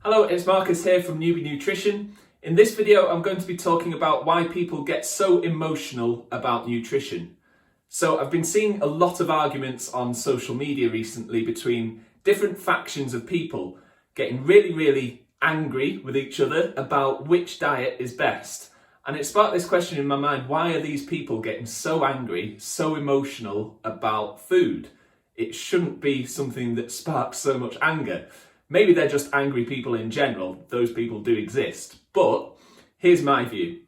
Hello, it's Marcus here from Newbie Nutrition. In this video, I'm going to be talking about why people get so emotional about nutrition. So I've been seeing a lot of arguments on social media recently between different factions of people getting really angry with each other about which diet is best. And it sparked this question in my mind: why are these people getting so angry, so emotional about food? It shouldn't be something that sparks so much anger. Maybe they're just angry people in general. Those people do exist. But here's my view.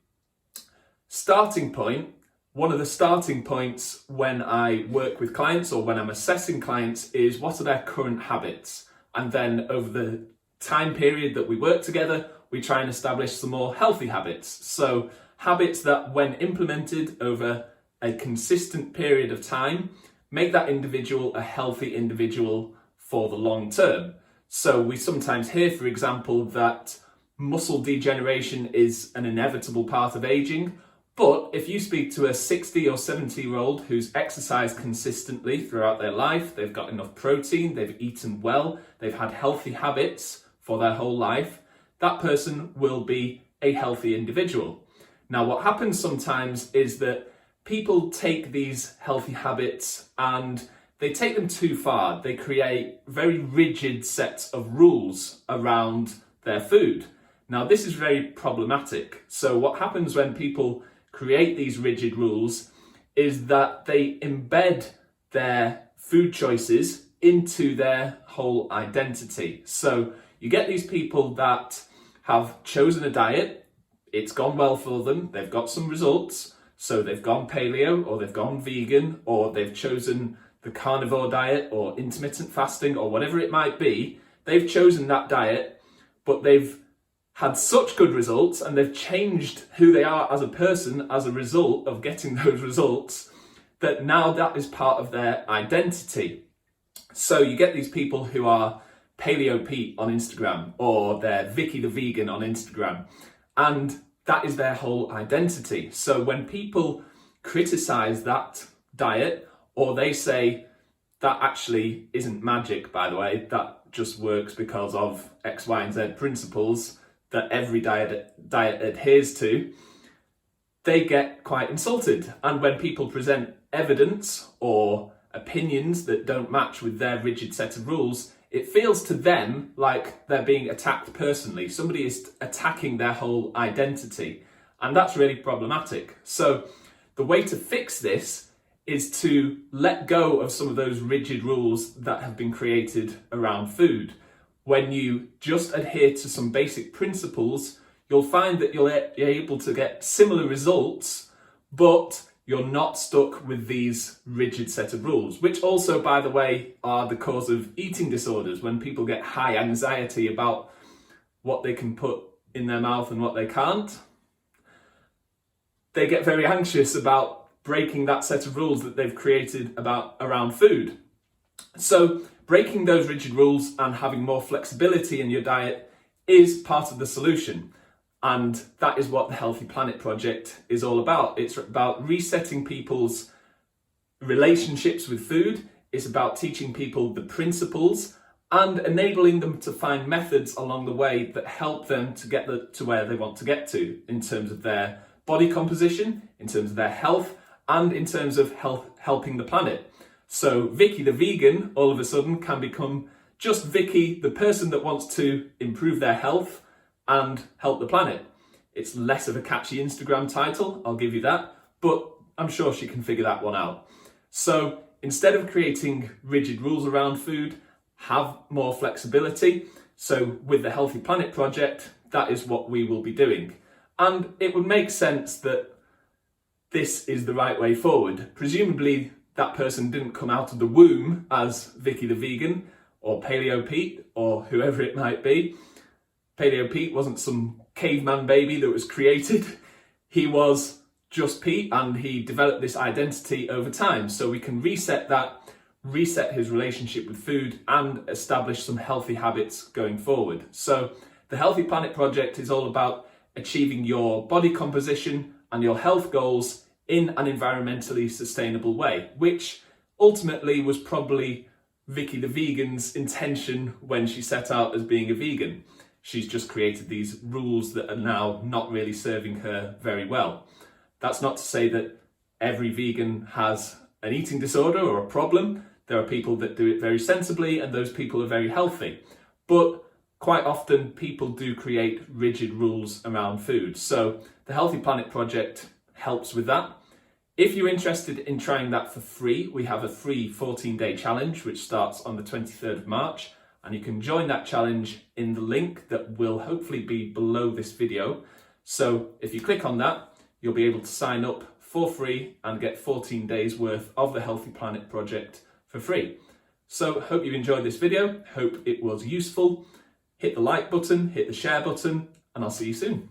Starting point, one of the starting points when I work with clients or when I'm assessing clients is what are their current habits? And then over the time period that we work together, we try and establish some more healthy habits. So habits that, when implemented over a consistent period of time, make that individual a healthy individual for the long term. So we sometimes hear, for example, that muscle degeneration is an inevitable part of aging. But if you speak to a 60 or 70-year-old who's exercised consistently throughout their life, they've got enough protein, they've eaten well, they've had healthy habits for their whole life, that person will be a healthy individual. Now, what happens sometimes is that people take these healthy habits and they take them too far. They create very rigid sets of rules around their food. Now, this is very problematic. So what happens when people create these rigid rules is that they embed their food choices into their whole identity. So you get these people that have chosen a diet, it's gone well for them, they've got some results, so they've gone paleo or they've gone vegan or they've chosen the carnivore diet or intermittent fasting or whatever it might be. They've chosen that diet, but they've had such good results and they've changed who they are as a person as a result of getting those results, that now that is part of their identity. So you get these people who are Paleo Pete on Instagram or they're Vicky the Vegan on Instagram, and that is their whole identity. So when people criticize that diet, or they say that actually isn't magic, by the way, that just works because of X, Y, and Z principles that every diet adheres to, they get quite insulted. And when people present evidence or opinions that don't match with their rigid set of rules, it feels to them like they're being attacked personally. Somebody is attacking their whole identity. And that's really problematic. So the way to fix this is to let go of some of those rigid rules that have been created around food. When you just adhere to some basic principles, you'll find that you're able to get similar results, but you're not stuck with these rigid set of rules, which also, by the way, are the cause of eating disorders. When people get high anxiety about what they can put in their mouth and what they can't, they get very anxious about breaking that set of rules that they've created around food. So breaking those rigid rules and having more flexibility in your diet is part of the solution. And that is what the Healthy Planet Project is all about. It's about resetting people's relationships with food. It's about teaching people the principles and enabling them to find methods along the way that help them to get to where they want to get to in terms of their body composition, in terms of their health, and in terms of helping the planet. So Vicky the Vegan all of a sudden can become just Vicky, the person that wants to improve their health and help the planet. It's less of a catchy Instagram title, I'll give you that, but I'm sure she can figure that one out. So instead of creating rigid rules around food, have more flexibility. So with the Healthy Planet Project, that is what we will be doing. And it would make sense that this is the right way forward. Presumably that person didn't come out of the womb as Vicky the Vegan or Paleo Pete or whoever it might be. Paleo Pete wasn't some caveman baby that was created. He was just Pete, and he developed this identity over time. So we can reset that, reset his relationship with food, and establish some healthy habits going forward. So the Healthy Planet Project is all about achieving your body composition and your health goals in an environmentally sustainable way, which ultimately was probably Vicky the Vegan's intention when she set out as being a vegan. she's just created these rules that are now not really serving her very well. That's not to say that every vegan has an eating disorder or a problem. There are people that do it very sensibly, and those people are very healthy. But quite often people do create rigid rules around food. So the Healthy Planet Project helps with that. If you're interested in trying that for free, we have a free 14-day challenge which starts on the 23rd of March, and you can join that challenge in the link that will hopefully be below this video. So if you click on that, you'll be able to sign up for free and get 14 days worth of the Healthy Planet Project for free. So hope you enjoyed this video, hope it was useful. Hit the like button, hit the share button, and I'll see you soon.